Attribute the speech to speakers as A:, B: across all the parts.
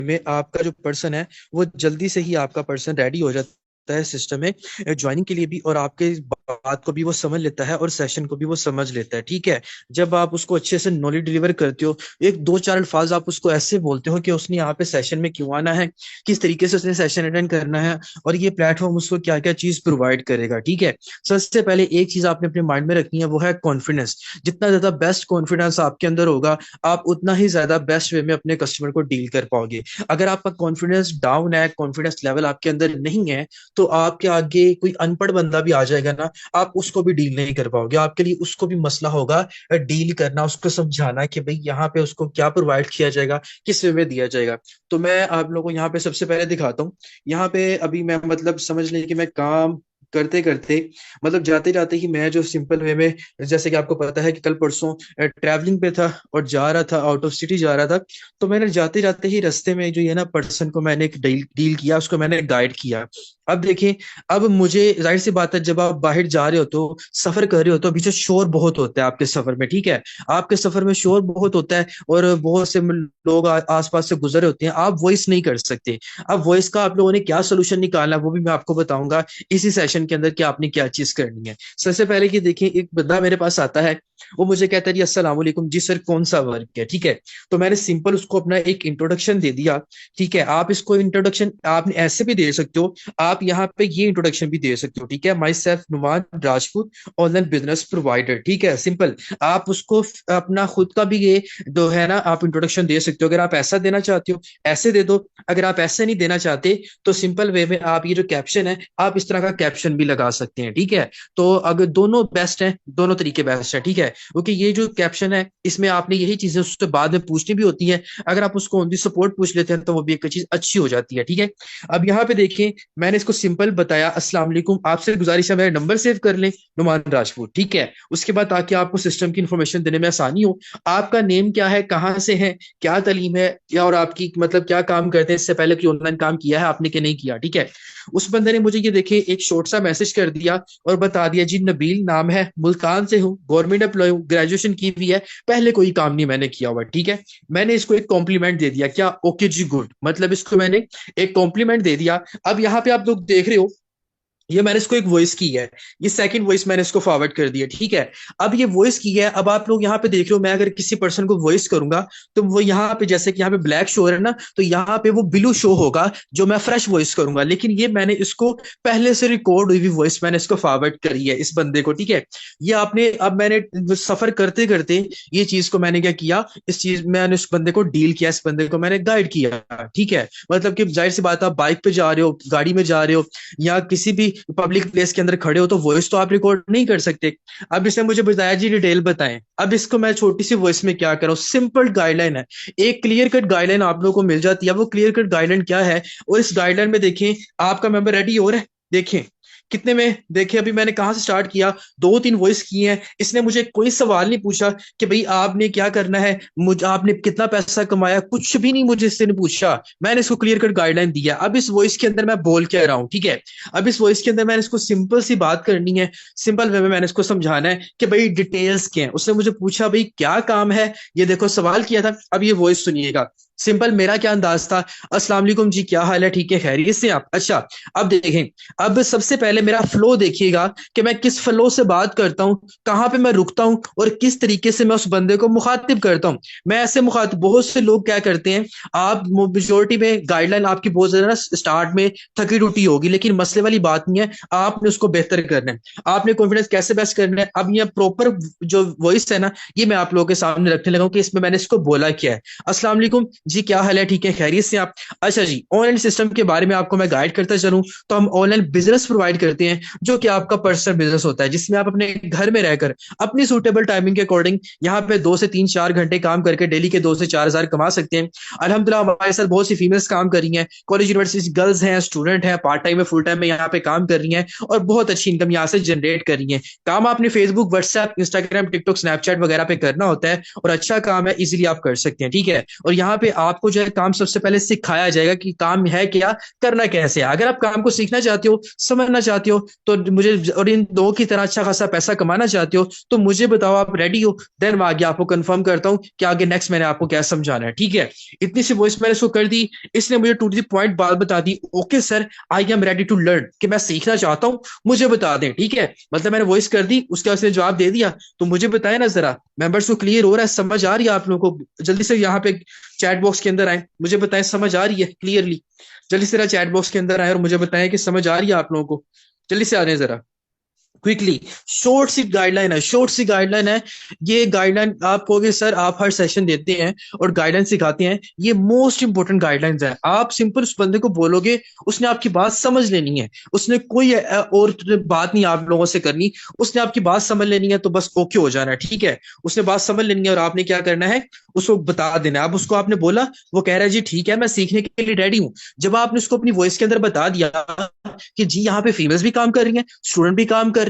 A: में आपका जो पर्सन है वो जल्दी से ही आपका पर्सन रेडी हो जाता है सिस्टम में ज्वाइनिंग के लिए भी, और आपके बात को भी वो समझ लेता है और सेशन को भी वो समझ लेता है। ठीक है, जब आप उसको अच्छे से नॉलेज डिलीवर करते हो, एक दो चार अल्फाज आप उसको ऐसे बोलते हो कि उसने यहाँ पे सेशन में क्यों आना है, किस तरीके से उसने सेशन अटेंड करना है, और ये प्लेटफॉर्म उसको क्या क्या चीज प्रोवाइड करेगा। ठीक है, सबसे पहले एक चीज आपने अपने माइंड में रखनी है, वो है कॉन्फिडेंस। जितना ज्यादा बेस्ट कॉन्फिडेंस आपके अंदर होगा, आप उतना ही ज्यादा बेस्ट वे में अपने कस्टमर को डील कर पाओगे। अगर आपका कॉन्फिडेंस डाउन है, कॉन्फिडेंस लेवल आपके अंदर नहीं है, तो आपके आगे कोई अनपढ़ बंदा भी आ जाएगा ना, आप उसको भी डील नहीं कर पाओगे। आपके लिए उसको भी मसला होगा डील करना, उसको समझाना कि भाई यहाँ पे उसको क्या प्रोवाइड किया जाएगा, किस वे में दिया जाएगा। तो मैं आप लोगों को यहाँ पे सबसे पहले दिखाता हूँ। यहाँ पे अभी मैं मतलब समझ लें कि मैं काम करते करते, मतलब जाते जाते ही मैं जो सिंपल वे में, जैसे कि आपको पता है कि कल परसों ट्रैवलिंग पे था और जा रहा था, आउट ऑफ सिटी जा रहा था। तो मैंने जाते जाते ही रास्ते में जो ये ना पर्सन को मैंने एक डील डील किया, उसको मैंने गाइड किया। अब देखिए, अब मुझे जाहिर सी बात है, जब आप बाहर जा रहे हो तो सफर कर रहे हो तो पीछे शोर बहुत होता है आपके सफर में। ठीक है, आपके सफर में शोर बहुत होता है और बहुत से लोग आसपास से गुजरे होते हैं, आप वॉइस नहीं कर सकते। अब वॉइस का आप लोगों ने क्या सोल्यूशन निकाला, वो भी मैं आपको बताऊंगा इसी सेशन के अंदर कि आपने क्या चीज करनी है। सबसे पहले कि देखिए, एक बंदा मेरे पास आता है, वो मुझे कहता है जी अस्सलाम वालेकुम, जी सर कौन सा वर्क है। ठीक है, तो मैंने सिंपल उसको अपना एक इंट्रोडक्शन दे दिया। ठीक है, आप इसको इंट्रोडक्शन आपने ऐसे भी दे सकते हो, आप यहाँ पे ये इंट्रोडक्शन भी दे सकते हो। ठीक है, my self Numan Rajput, online business provider. ठीक है, सिंपल आप उसको अपना खुद का भी ये जो है ना आप इंट्रोडक्शन दे सकते हो। अगर आप ऐसा देना चाहते हो ऐसे दे दो, अगर आप ऐसे नहीं देना चाहते तो सिंपल वे में आप ये जो कैप्शन है आप इस तरह का कैप्शन भी लगा सकते हैं। ठीक है, तो अगर दोनों बेस्ट है, दोनों तरीके बेस्ट है। ठीक है, क्योंकि ये जो कैप्शन है इसमें आपने यही चीजें उससे बाद में पूछनी भी होती है। अगर आप उसको ऑन दी सपोर्ट पूछ लेते हैं तो वो भी एक चीज अच्छी हो जाती है। ठीक है, अब यहाँ पे देखिए, मैंने इसको सिंपल बताया, अस्सलाम वालेकुम, आपसे गुजारिश है मेरा नंबर सेव कर लें, नुमान राजपूत। ठीक है, उसके बाद ताकि आपको सिस्टम की इंफॉर्मेशन देने में आसानी हो, आपका नेम क्या है, कहाँ से है, क्या तालीम है, या और आपकी मतलब क्या काम करते हैं, इससे पहले कोई ऑनलाइन काम किया है आपने कि नहीं किया। ठीक है, उस बंदे ने मुझे ये देखे एक शॉर्ट सा मैसेज कर दिया और बता दिया जी नबील नाम है, मुल्तान से हूँ, गवर्नमेंट एम्प्लॉय हूँ, ग्रेजुएशन की भी है, पहले कोई काम नहीं मैंने किया हुआ। ठीक है, मैंने इसको एक कॉम्प्लीमेंट दे दिया, क्या ओके जी गुड, मतलब इसको मैंने एक कॉम्प्लीमेंट दे दिया। अब यहाँ पे आप लोग देख रहे हो, ये मैंने इसको एक वॉइस की है, ये सेकंड वॉइस मैंने इसको फॉरवर्ड कर दिया। ठीक है, अब ये वॉइस की है, अब आप लोग यहाँ पे देख रहे हो, मैं अगर किसी पर्सन को वॉइस करूंगा तो वो यहाँ पे जैसे कि यहाँ पे ब्लैक शो है ना, तो यहाँ पे वो ब्लू शो होगा जो मैं फ्रेश वॉइस करूंगा। लेकिन ये मैंने इसको पहले से रिकॉर्ड हुई हुई वॉइस मैंने इसको फॉरवर्ड करी है इस बंदे को। ठीक है, ये आपने, अब मैंने सफर करते करते ये चीज को मैंने क्या किया, इस चीज मैंने उस बंदे को डील किया, इस बंदे को मैंने गाइड किया। ठीक है, मतलब कि जाहिर सी बात, आप बाइक पे जा रहे हो, गाड़ी में जा रहे हो, या किसी भी पब्लिक प्लेस के अंदर खड़े हो, तो वॉइस तो आप रिकॉर्ड नहीं कर सकते। अब इसने मुझे बताया जी डिटेल बताएं, अब इसको मैं छोटी सी वॉइस में क्या करूं, सिंपल गाइडलाइन है, एक क्लियर कट गाइडलाइन आप लोगों को मिल जाती है। वो क्लियर कट गाइडलाइन क्या है, और इस गाइडलाइन में देखें आपका मेंबर रेडी हो रहा है, देखें कितने में, देखिए अभी मैंने कहां से स्टार्ट किया, दो तीन वॉइस की हैं, इसने मुझे कोई सवाल नहीं पूछा कि भाई आपने क्या करना है, मुझे आपने कितना पैसा कमाया, कुछ भी नहीं मुझे इसने पूछा। मैंने इसको क्लियर कट गाइडलाइन दिया। अब इस वॉइस के अंदर मैं बोल क्या रहा हूँ, ठीक है, अब इस वॉइस के अंदर मैंने इसको सिंपल सी बात करनी है, सिंपल वे में मैंने इसको समझाना है कि भाई डिटेल्स क्या है। उसने मुझे पूछा भाई क्या काम है, ये देखो सवाल किया था। अब ये वॉइस सुनिएगा, सिंपल मेरा क्या अंदाज था, अस्सलाम वालेकुम जी क्या हाल है, ठीक है खैरियत से आप, अच्छा। अब देखें, अब सबसे पहले मेरा फ्लो देखिएगा कि मैं किस फ्लो से बात करता हूं, कहां पे मैं रुकता हूं और किस तरीके से मैं उस बंदे को मुखातिब करता हूं। मैं ऐसे मुखातिब, बहुत से लोग क्या करते हैं, आप मेजोरिटी में गाइडलाइन आपकी बहुत ज्यादा स्टार्ट में थकी टूटी होगी, लेकिन मसले वाली बात नहीं है, आपने उसको बेहतर करना है, आपने कॉन्फिडेंस कैसे बेस्ट करना है। अब ये प्रॉपर जो वॉइस है ना, ये मैं आप लोगों के सामने रखने लगा हूं कि इसमें मैंने इसको बोला क्या है, अस्सलाम वालेकुम जी क्या हाल है, ठीक है खैरियत से आप, अच्छा जी ऑनलाइन सिस्टम के बारे में आपको मैं गाइड करता चलूं, तो हम ऑनलाइन बिजनेस प्रोवाइड करते हैं जो कि आपका पर्सनल बिजनेस होता है, जिसमें आप अपने घर में रहकर अपनी सूटेबल टाइमिंग के अकॉर्डिंग यहाँ पे 2 से 3 4 घंटे काम करके डेली के 2 से 4 हज़ार कमा सकते हैं। अल्हम्दुलिल्लाह हमारे साथ बहुत सी फीमेल्स काम कर रही हैं, कॉलेज यूनिवर्सिटी गर्ल्स हैं, स्टूडेंट हैं, पार्ट टाइम में फुल टाइम में यहाँ पे काम कर रही हैं और बहुत अच्छी इनकम यहाँ से जनरेट कर रही है। काम आपने Facebook, WhatsApp, Instagram, TikTok, Snapchat वगैरह पे करना होता है और अच्छा काम है, इजिली आप कर सकते हैं। ठीक है, और यहाँ पे आपको जो है काम सबसे पहले सिखाया जाएगा कि काम है क्या, करना कैसे है। अगर आप काम को सीखना चाहते हो, समझना चाहते हो, तो मुझे और इन दो की तरह अच्छा खासा पैसा कमाना चाहते हो, तो मुझे बताओ आप रेडी हो, देन मैं आगे आपको कंफर्म करता हूँ कि आगे नेक्स्ट मैंने आपको क्या समझाना है। ठीक है, इतनी सी वॉइस मैंने इसको कर दी, इसने मुझे टू द पॉइंट बात बता दी। Okay sir, I am ready to learn, कि मैं सीखना चाहता हूँ, मुझे बता दें। ठीक है, मतलब मैंने वॉइस कर दी, उसके बाद उसने जवाब दे दिया, तो मुझे बताया ना जरा, मेंबर्स को क्लियर हो रहा है, समझ आ रही है आप लोगों को? जल्दी से यहाँ पे चैट बॉक्स के अंदर आए, मुझे बताएं समझ आ रही है क्लियरली। जल्दी से जरा चैट बॉक्स के अंदर आए और मुझे बताएं कि समझ आ रही है आप लोगों को। जल्दी से आ जाए जरा क्विकली। शॉर्ट सी गाइडलाइन है, शॉर्ट सी गाइडलाइन है। ये गाइडलाइन आप कहोगे सर आप हर सेशन देते हैं और गाइडलाइन सिखाते हैं, ये मोस्ट इंपोर्टेंट गाइडलाइंस है। आप सिंपल उस बंदे को बोलोगे, उसने आपकी बात समझ लेनी है, उसने कोई और बात नहीं आप लोगों से करनी, उसने आपकी बात समझ लेनी है, तो बस ओके हो जाना है। ठीक है, उसने बात समझ लेनी है और आपने क्या करना है, उसको बता देना है। अब उसको आपने बोला, वो कह रहा है जी ठीक है मैं सीखने के लिए रेडी हूँ। जब आपने उसको अपनी वॉइस के अंदर बता दिया कि जी यहाँ पे फीमेल्स भी काम कर रही हैं, स्टूडेंट भी काम कर रहे हैं,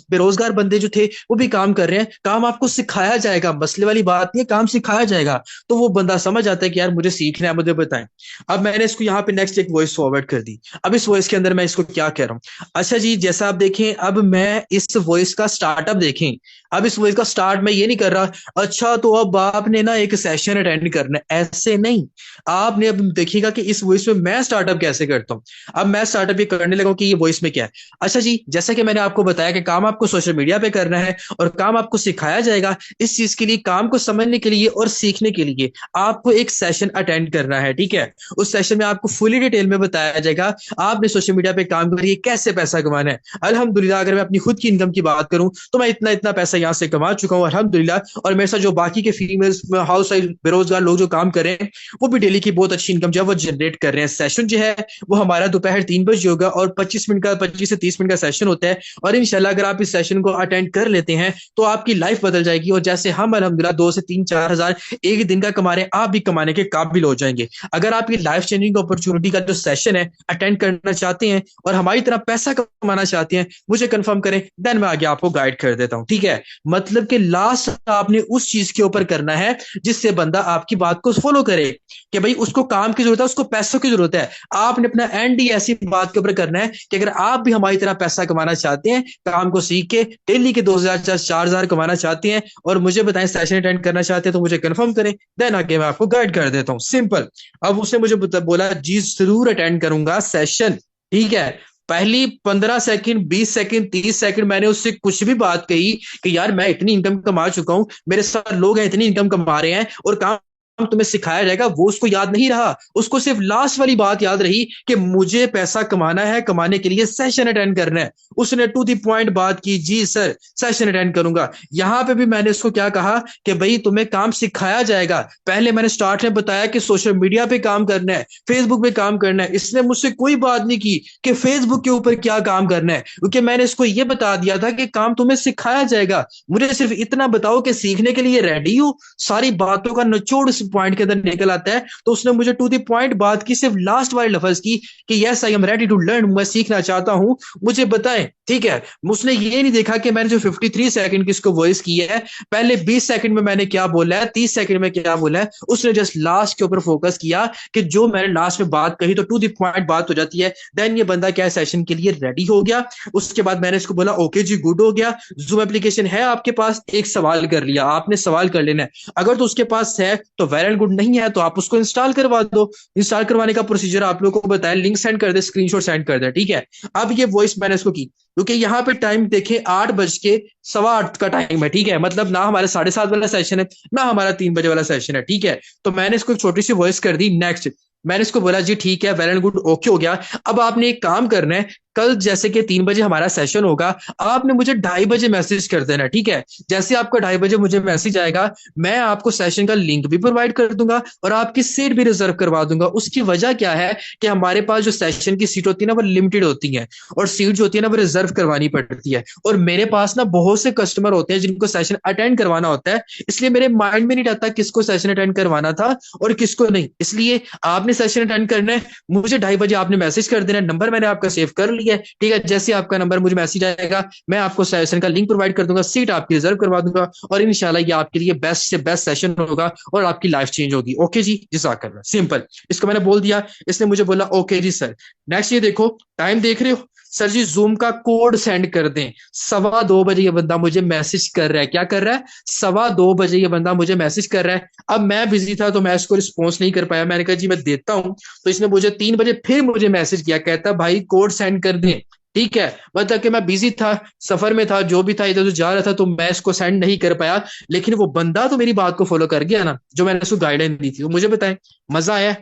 A: बेरोजगार बंदे जो थे वो भी काम कर रहे हैं, काम आपको सिखाया जाएगा, मसले वाली बात नहीं है, काम सिखाया जाएगा, तो वो बंदा समझ आता है कि यार मुझे सीखना है, मुझे बताएं। अब मैंने इसको यहाँ पे नेक्स्ट एक वॉइस फॉरवर्ड कर दी। अब इस वॉइस के अंदर मैं इसको क्या कह रहा हूँ, अच्छा जी जैसा आप देखें, अब मैं इस वॉइस का स्टार्टअप देखें, अब इस वॉइस का स्टार्ट मैं ये नहीं कर रहा, अच्छा तो अब आपने ना एक सेशन अटेंड करना है, ऐसे नहीं। आपने अब देखिएगा कि इस वॉइस में मैं स्टार्टअप कैसे करता हूँ। अब मैं स्टार्टअप ये करने लगा कि ये वॉइस में क्या है। अच्छा जी, जैसा कि मैंने आपको बताया कि काम आपको सोशल मीडिया पे करना है और काम आपको सिखाया जाएगा, इस चीज के लिए, काम को समझने के लिए और सीखने के लिए आपको एक सेशन अटेंड करना है। ठीक है, उस सेशन में आपको फुली डिटेल में बताया जाएगा आपने सोशल मीडिया पे काम करके कैसे पैसा कमाना है। अल्हम्दुलिल्लाह अगर मैं अपनी खुद की इनकम की बात करूं तो मैं इतना इतना पैसा यहाँ से कमा चुका हूँ अल्हम्दुलिल्लाह। और मेरे साथ जो बाकी के फीमेल्स, हाउस वाइफ, बेरोजगार लोग जो काम कर रहे हैं, वो भी डेली की बहुत अच्छी इनकम जो है वो जनरेट कर रहे हैं। सेशन जो है वो हमारा दोपहर 3 बजे होगा और 25 मिनट का, 25 से 30 मिनट का सेशन होता है। और इंशाल्लाह अगर आप इस सेशन को अटेंड कर लेते हैं तो आपकी लाइफ बदल जाएगी, और जैसे हम अल्हम्दुलिल्लाह 2 से 3 4 हज़ार एक दिन का कमा रहे हैं, आप भी कमाने के काबिल हो जाएंगे। अगर आप ये लाइफ चेंजिंग अपॉर्चुनिटी का जो सेशन है अटेंड करना चाहते हैं और हमारी तरह पैसा कमाना चाहते हैं, मुझे कंफर्म करें, देन मैं आगे आपको गाइड कर देता हूं। ठीक है, मतलब कि लास्ट आपने उस चीज के ऊपर करना है जिससे बंदा आपकी बात को फॉलो करे, कि भाई उसको काम की जरूरत है, उसको पैसों की जरूरत है। आपने अपना एंड ही ऐसी बात के ऊपर करना है कि अगर आप भी हमारी तरह पैसा कमाना चाहते हैं, काम को सीख के डेली के 2 हज़ार 4 हज़ार कमाना चाहते हैं और मुझे बताएं सेशन अटेंड करना चाहते हैं, तो मुझे कंफर्म करें, देन आगे मैं आपको गाइड कर देता हूँ। सिंपल। अब उसने मुझे बोला जी जरूर अटेंड करूंगा सेशन। ठीक है, पहली 15 सेकंड, 20 सेकंड, 30 सेकंड मैंने उससे कुछ भी बात कही कि यार मैं इतनी इनकम कमा चुका हूं, मेरे साथ लोग हैं इतनी इनकम कमा रहे हैं और काम तुम्हें सिखाया जाएगा, वो उसको याद नहीं रहा। उसको सिर्फ लास्ट वाली बात याद रही कि मुझे पैसा कमाना है, कमाने के लिए सेशन अटेंड करना है। उसने टू दी पॉइंट बात की, जी सर सेशन अटेंड करूंगा। यहां पे भी मैंने उसको क्या कहा कि भाई तुम्हें काम सिखाया जाएगा। पहले मैंने स्टार्ट में बताया कि सोशल मीडिया पे काम करना है, फेसबुक पे काम करना है। इसने मुझसे कोई बात नहीं की कि फेसबुक के ऊपर क्या काम करना है, क्योंकि मैंने इसको यह बता दिया था कि काम तुम्हें सिखाया जाएगा, मुझे सिर्फ इतना बताओ कि सीखने के लिए रेडी हो। सारी बातों का निचोड़ पॉइंट के अंदर निकल आता है। तो उसने मुझे टू द पॉइंट बात की, सिर्फ लास्ट वाले लफ्ज की कि yes I am ready to learn, मैं सीखना चाहता हूं, मुझे बताएं। ठीक है, उसने ये नहीं देखा कि मैंने जो 53 सेकंड की इसको वॉइस की है, पहले 20 सेकंड में मैंने क्या बोला है, 30 सेकंड में क्या बोला है, उसने जस्ट लास्ट के ऊपर फोकस किया कि जो मैंने लास्ट में बात कही तो टू द पॉइंट बात हो जाती है। देन ये बंदा क्या सेशन के लिए रेडी हो गया। उसके बाद मैंने इसको बोला ओके जी गुड हो गया, जूम एप्लीकेशन है आपके पास, एक सवाल कर लिया आपने, सवाल कर लेना है। अगर तो उसके पास है तो वेल एंड गुड, नहीं है तो आप उसको इंस्टॉल करवा दो। इंस्टॉल करवाने का प्रोसीजर आप लोगों को बताया, लिंक सेंड कर दे, स्क्रीनशॉट सेंड कर दे। ठीक है, अब ये वॉइस मैंने इसको की, क्योंकि यहाँ पे टाइम देखे 8:15 का टाइम है। ठीक है, मतलब ना हमारा 7:30 वाला सेशन है, ना हमारा 3 बजे वाला सेशन है। ठीक है, तो मैंने इसको एक छोटी सी वॉइस कर दी। नेक्स्ट मैंने इसको बोला जी ठीक है वेल एंड गुड ओके हो गया। अब आपने एक काम करना है, कल जैसे कि 3 बजे हमारा सेशन होगा, आपने मुझे 2:30 बजे मैसेज कर देना। ठीक है, जैसे आपका 2:30 बजे मुझे मैसेज आएगा, मैं आपको सेशन का लिंक भी प्रोवाइड कर दूंगा और आपकी सीट भी रिजर्व करवा दूंगा। उसकी वजह क्या है कि हमारे पास जो सेशन की सीट होती है ना वो लिमिटेड होती है, और सीट जो होती है ना वो रिजर्व करवानी पड़ती है। और मेरे पास ना बहुत से कस्टमर होते हैं जिनको सेशन अटेंड करवाना होता है, इसलिए मेरे माइंड में नहीं रहता किसको सेशन अटेंड करवाना था और किसको नहीं। इसलिए आपने सेशन अटेंड करना है, मुझे 2:30 बजे आपने मैसेज कर देना, नंबर मैंने आपका सेव कर लिया। ठीक है, जैसे आपका नंबर मुझे मैसेज आएगा, मैं आपको सेशन का लिंक प्रोवाइड कर दूंगा, सीट आपकी रिजर्व करवा दूंगा, और इंशाल्लाह ये आपके लिए बेस्ट से बेस्ट सेशन होगा और आपकी लाइफ चेंज होगी। ओके जी, जज़ाकल्लाह। सिंपल, इसको मैंने बोल दिया, इसने मुझे बोला ओके जी सर। नेक्स्ट ये देखो, टाइम देख रहे हो सर जी, जूम का कोड सेंड कर दें। 2:15 ये बंदा मुझे मैसेज कर रहा है, क्या कर रहा है, 2:15 ये बंदा मुझे मैसेज कर रहा है। अब मैं बिजी था तो मैं इसको रिस्पॉन्स नहीं कर पाया, मैंने कहा जी मैं देता हूँ। तो इसने मुझे 3 बजे फिर मुझे मैसेज किया, कहता भाई कोड सेंड कर दें। ठीक है, मतलब कि मैं बिजी था, सफर में था, जो भी था, इधर उधर जा रहा था, तो मैं इसको सेंड नहीं कर पाया। लेकिन वो बंदा तो मेरी बात को फॉलो कर गया ना, जो मैंने उसको गाइडलाइन दी थी। तो मुझे बताएं, मजा आया?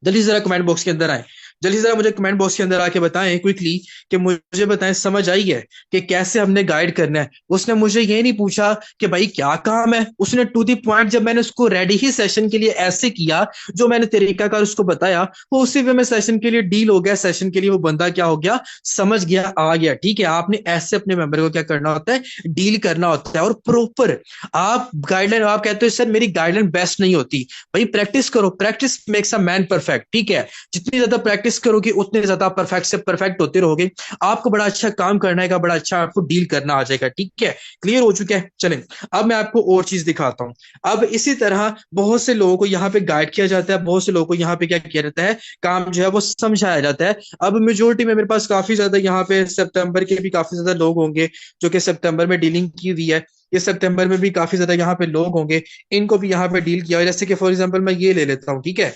A: जल्दी से जरा कमेंट बॉक्स के अंदर आए, जल्दी से जरा मुझे कमेंट बॉक्स के अंदर आके बताएं क्विकली, कि मुझे बताएं समझ आई है कि कैसे हमने गाइड करना है। उसने मुझे ये नहीं पूछा कि भाई क्या काम है, उसने टू दी पॉइंट, जब मैंने उसको रेडी ही सेशन के लिए ऐसे किया, जो मैंने तरीकाकार उसको बताया, वो उसी वे में सेशन के लिए डील हो गया, सेशन के लिए वो बंदा क्या हो गया, समझ गया, आ गया। ठीक है, आपने ऐसे अपने मेंबर को क्या करना होता है, डील करना होता है, और प्रॉपर आप गाइडलाइन, आप कहते हो सर मेरी गाइडलाइन बेस्ट नहीं होती, भाई प्रैक्टिस करो, practice makes a man perfect. ठीक है, जितनी ज्यादा प्रैक्टिस करोगे उतने ज्यादा परफेक्ट से परफेक्ट होते रहोगे, आपको बड़ा अच्छा काम करना है, बड़ा अच्छा आपको डील करना आ जाएगा। ठीक है, क्लियर हो चुका है? चलें, अब मैं आपको और चीज दिखाता हूं। अब इसी तरह बहुत से लोगों को यहाँ पे गाइड किया जाता है, बहुत से लोगों को यहाँ पे क्या किया जाता है, काम जो है वो समझाया जाता है। अब मेजोरिटी में मेरे पास काफी ज्यादा यहाँ पे सितंबर के भी काफी ज्यादा लोग होंगे जो कि सितंबर में डीलिंग की हुई है, ये सितंबर में भी काफी ज्यादा यहाँ पे लोग होंगे, इनको भी यहाँ पे डील किया है। जैसे कि फॉर एग्जांपल मैं ये ले लेता हूँ, ठीक है,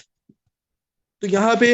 A: तो यहाँ पे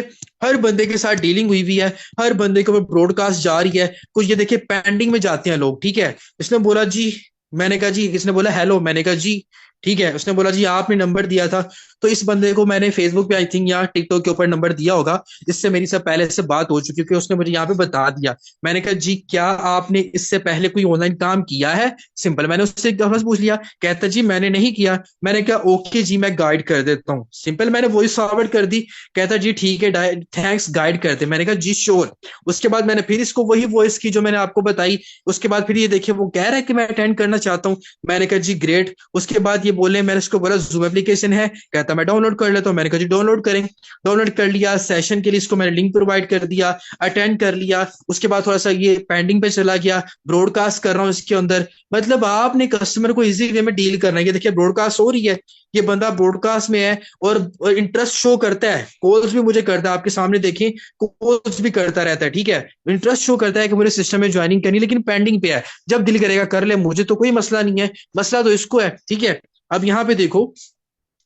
A: हर बंदे के साथ डीलिंग हुई हुई है, हर बंदे के ऊपर ब्रॉडकास्ट जा रही है। कुछ ये देखिए पेंडिंग में जाते हैं लोग। ठीक है, इसने बोला जी, मैंने कहा जी, इसने बोला हेलो, मैंने कहा जी। ठीक है, उसने बोला जी आपने नंबर दिया था, तो इस बंदे को मैंने फेसबुक पे आई थिंक या टिकटॉक के ऊपर नंबर दिया होगा, इससे मेरी सब पहले से बात हो चुकी है, क्योंकि उसने मुझे यहाँ पे बता दिया। मैंने कहा जी क्या आपने इससे पहले कोई ऑनलाइन काम किया है? सिंपल, मैंने उससे एक दफा पूछ लिया, कहता जी मैंने नहीं किया। मैंने कहा ओके जी मैं गाइड कर देता हूँ, सिंपल, मैंने वॉइस फॉरवर्ड कर दी। कहता जी ठीक है थैंक्स, गाइड करते। मैंने कहा जी श्योर। उसके बाद मैंने फिर इसको वही वॉइस की जो मैंने आपको बताई। उसके बाद फिर ये देखिए वो कह रहा है कि मैं अटेंड करना चाहता हूँ। मैंने कहा जी ग्रेट। उसके बाद ये बोले, मैंने इसको बोला जूम एप्लीकेशन है, कहता मैं डाउनलोड कर लेता हूँ। मैंने कहा जी डाउनलोड करें, डाउनलोड कर लिया, सेशन के लिए इसको मैंने लिंक प्रोवाइड कर दिया, अटेंड कर लिया। उसके बाद थोड़ा सा ये पेंडिंग पे चला गया, ब्रॉडकास्ट कर रहा हूँ इसके अंदर। मतलब आपने कस्टमर को इजी वे में डील करना है। ये देखिए ब्रॉडकास्ट हो रही है, ये बंदा ब्रॉडकास्ट में है और इंटरेस्ट शो करता है, कॉल्स भी मुझे करता है, आपके सामने देखें कॉल्स भी करता रहता है। ठीक है, इंटरेस्ट शो करता है कि मुझे सिस्टम में ज्वाइनिंग करनी, लेकिन पेंडिंग पे है, जब दिल करेगा कर ले, मुझे तो कोई मसला नहीं है, मसला तो इसको है। ठीक है, अब यहाँ पे देखो,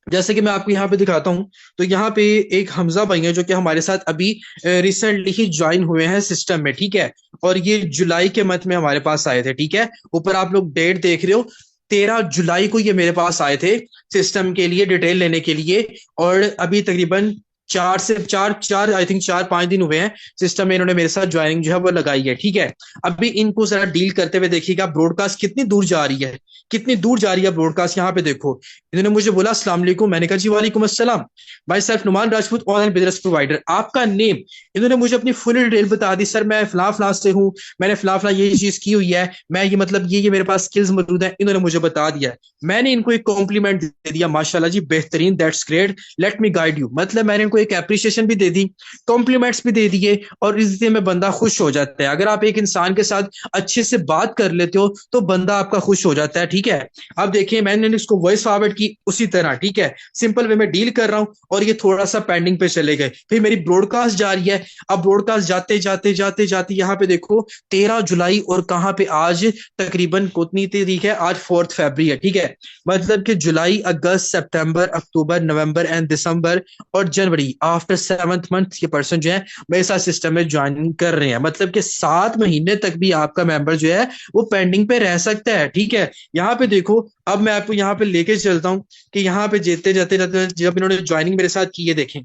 A: जैसे कि मैं आपको यहाँ पे दिखाता हूँ, तो यहाँ पे एक हमजा भाई है जो कि हमारे साथ अभी रिसेंटली ही ज्वाइन हुए हैं सिस्टम में। ठीक है, और ये जुलाई के मंथ में हमारे पास आए थे। ठीक है, ऊपर आप लोग डेट देख रहे हो, 13 जुलाई को ये मेरे पास आए थे सिस्टम के लिए डिटेल लेने के लिए, और अभी तकरीबन चार से चार चार आई थिंक 4-5 दिन हुए हैं सिस्टम में इन्होंने मेरे साथ ज्वाइनिंग जो है वो लगाई है। ठीक है, अभी इनको जरा डील करते हुए देखिएगा ब्रॉडकास्ट कितनी दूर जा रही है, कितनी दूर जा रही है ब्रॉडकास्ट। यहाँ पे देखो, इन्होंने मुझे बोला अस्सलाम वालेकुम, मैंने कहा जी वालेकुम अस्सलाम, भाई self Numan Rajput online business provider, आपका नेम। इन्होंने मुझे अपनी फुल डिटेल बता दी, सर मैं फला फला से हूँ, मैंने फला फला ये चीज की हुई है, मैं ये मतलब ये मेरे पास स्किल्स मौजूद है, इन्होंने मुझे बता दिया। मैंने इनको एक कॉम्प्लीमेंट दे दिया, माशाल्लाह जी बेहतरीन, that's great, let me guide you, मतलब मैंने इनको एक एप्रिसिएशन भी दे दी, कॉम्प्लीमेंट्स भी दे दिए, और इससे में बंदा खुश हो जाता है। अगर आप एक इंसान के साथ अच्छे से बात कर लेते हो तो बंदा आपका खुश हो जाता है। ठीक है, अब देखिए मैंने इसको वॉइस फॉरवर्ड की उसी तरह। ठीक है, सिंपल वे में डील कर रहा हूं, और ये थोड़ा सा पेंडिंग पे चले गए, फिर मेरी ब्रॉडकास्ट जा रही है। अब ब्रॉडकास्ट जाते जाते जाते जाते यहाँ पे देखो 13 जुलाई, और कहाँ पे आज तकरीबन कितनी तारीख है, आज 4 फरवरी है। ठीक है, मतलब कि जुलाई, अगस्त, सितंबर, अक्टूबर, नवंबर एंड दिसंबर और जनवरी, आफ्टर 7th मंथ ये पर्सन जो है मेरे साथ सिस्टम में ज्वाइन कर रहे हैं। मतलब कि 7 महीने तक भी आपका मेंबर जो है वो पेंडिंग पे रह सकता है। ठीक है, यहाँ पे देखो, अब मैं आपको यहाँ पे लेके चलता हूँ कि यहाँ पे जेते जाते जाते जब इन्होंने ज्वाइनिंग मेरे साथ की है, देखें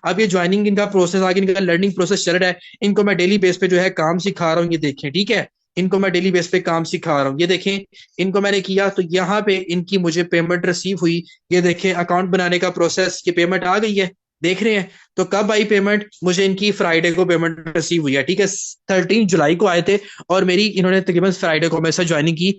A: अब ये ज्वाइनिंग इनका प्रोसेस आगे, इनका लर्निंग प्रोसेस चल रहा है, इनको मैं डेली बेस पे जो है काम सिखा रहा हूँ, ये देखें। ठीक है, इनको मैं डेली बेस पे काम सिखा रहा हूँ, ये देखें, इनको मैंने किया तो यहाँ पे इनकी मुझे पेमेंट रिसीव हुई। ये देखें अकाउंट बनाने का प्रोसेस, ये पेमेंट आ गई है, देख रहे हैं। तो कब आई पेमेंट? मुझे इनकी फ्राइडे को पेमेंट रिसीव हुई है, ठीक है। 13 जुलाई को आए थे और मेरी इन्होंने तकरीबन फ्राइडे को मेरे साथ ज्वाइनिंग की,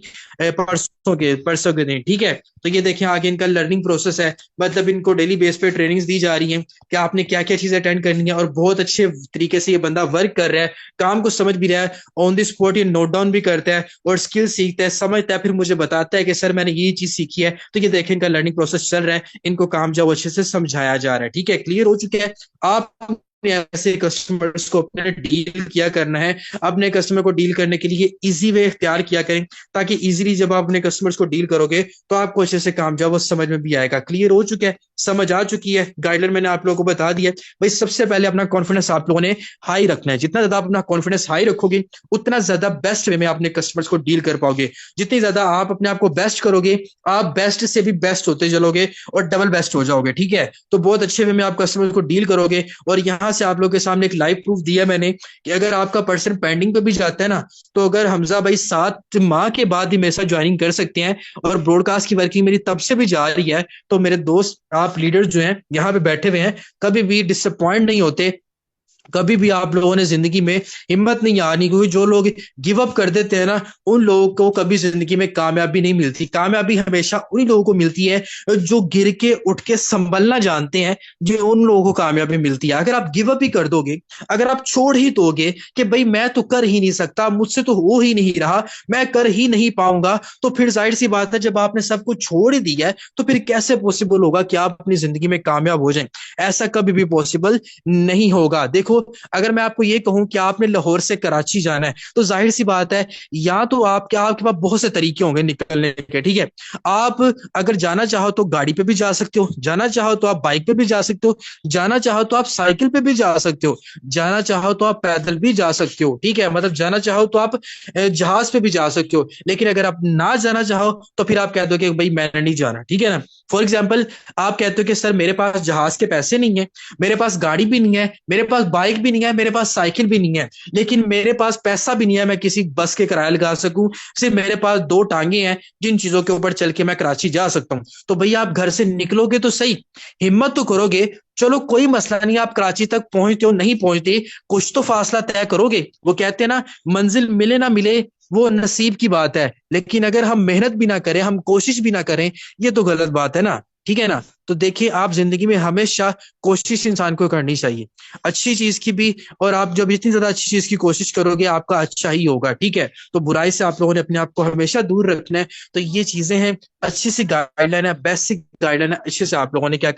A: परसों के दिन, ठीक है। तो ये देखें आगे इनका लर्निंग प्रोसेस है, मतलब इनको डेली बेस पे ट्रेनिंग्स दी जा रही हैं कि आपने क्या क्या चीजें अटेंड करनी है, और बहुत अच्छे तरीके से ये बंदा वर्क कर रहा है, काम को समझ भी रहा है, ऑन द स्पॉट ये नोट डाउन भी करता है और स्किल सीखता है, समझता है, फिर मुझे बताता है कि सर मैंने ये चीज सीखी है। तो ये देखें इनका लर्निंग प्रोसेस चल रहा है, इनको काम जो अच्छे से समझाया जा रहा है, ठीक है, क्लियर हो चुके हैं आप। ऐसे कस्टमर्स को अपने डील किया करना है, अपने कस्टमर को डील करने के लिए इजी वे इख्तियार किया करें, ताकि इजीली जब आप अपने कस्टमर्स को डील करोगे तो आपको अच्छे से काम जो वो समझ में भी आएगा। क्लियर हो चुका है, समझ आ चुकी है, गाइडलाइन मैंने आप लोगों को बता दिया। भाई सबसे पहले अपना कॉन्फिडेंस आप लोगों ने हाई रखना है, जितना ज्यादा अपना कॉन्फिडेंस हाई रखोगे उतना ज्यादा बेस्ट वे में अपने कस्टमर्स को डील कर पाओगे। जितनी ज्यादा आप अपने आप को बेस्ट करोगे, आप बेस्ट से भी बेस्ट होते चलोगे और डबल बेस्ट हो जाओगे, ठीक है। तो बहुत अच्छे वे में आप कस्टमर्स को डील करोगे। और यहाँ से आप लोग के सामने एक लाइव प्रूफ दिया मैंने कि अगर आपका पर्सन पेंडिंग पे भी जाता है ना, तो अगर हमजा भाई 7 माह के बाद ही मेरे साथ ज्वाइनिंग कर सकते हैं और ब्रॉडकास्ट की वर्किंग मेरी तब से भी जा रही है, तो मेरे दोस्त आप लीडर्स जो हैं यहाँ पे बैठे हुए हैं, कभी भी डिसअपॉइंट नहीं होते। कभी भी आप लोगों ने जिंदगी में हिम्मत नहीं हारनी, क्योंकि जो लोग गिव अप कर देते हैं ना, उन लोगों को कभी जिंदगी में कामयाबी नहीं मिलती। कामयाबी हमेशा उन्हीं लोगों को मिलती है जो गिर के उठ के संभलना जानते हैं, जो उन लोगों को कामयाबी मिलती है। अगर आप गिव अप ही कर दोगे, अगर आप छोड़ ही दोगे कि भाई मैं तो कर ही नहीं सकता, मुझसे तो हो ही नहीं रहा, मैं कर ही नहीं पाऊंगा, तो फिर जाहिर सी बात है जब आपने सब कुछ छोड़ ही दिया है तो फिर कैसे पॉसिबल होगा कि आप अपनी जिंदगी में कामयाब हो जाएं? ऐसा कभी भी पॉसिबल नहीं होगा। देखो, अगर मैं आपको ये कहूं कि आपने लाहौर से कराची जाना है, तो जाहिर सी बात है या तो आपके पास बहुत से तरीके होंगे निकलने के, ठीक है। आप अगर जाना चाहो तो गाड़ी पे भी जा सकते हो, जाना चाहो तो आप बाइक पे भी जा सकते हो, जाना चाहो तो आप साइकिल पे भी जा सकते हो, जाना चाहो तो आप पैदल भी जा सकते हो, ठीक है। मतलब जाना चाहो तो आप जहाज पे भी जा सकते हो। लेकिन अगर आप ना जाना चाहो तो फिर आप कह दो कि भाई मैंने नहीं जाना, ठीक है ना। फॉर एग्जाम्पल, आप कहते हो कि सर मेरे पास जहाज के पैसे नहीं है, मेरे पास गाड़ी भी नहीं है, मेरे पास बाइक भी नहीं है, मेरे पास साइकिल भी नहीं है, लेकिन मेरे पास पैसा भी नहीं है मैं किसी बस के किराया लगा सकूं, सिर्फ मेरे पास 2 टांगे हैं जिन चीजों के ऊपर चल के मैं कराची जा सकता हूं। तो भैया आप घर से निकलोगे तो सही, हिम्मत तो करोगे, चलो कोई मसला नहीं, आप कराची तक पहुंचते हो नहीं पहुंचते, कुछ तो फासला तय करोगे। वो कहते हैं ना, मंजिल मिले ना मिले वो नसीब की बात है, लेकिन अगर हम मेहनत भी ना करें, हम कोशिश भी ना करें, ये तो गलत बात है ना, ठीक है ना। तो देखिए, आप जिंदगी में हमेशा कोशिश इंसान को करनी चाहिए, अच्छी चीज की भी। और आप जब इतनी ज्यादा अच्छी चीज की कोशिश करोगे आपका अच्छा ही होगा, ठीक है। तो बुराई से आप लोगों ने अपने आप को हमेशा दूर रखना है। तो ये चीजें हैं, अच्छी सी गाइडलाइन है, बेसिक गाइडलाइन है, अच्छे से आप लोगों ने क्या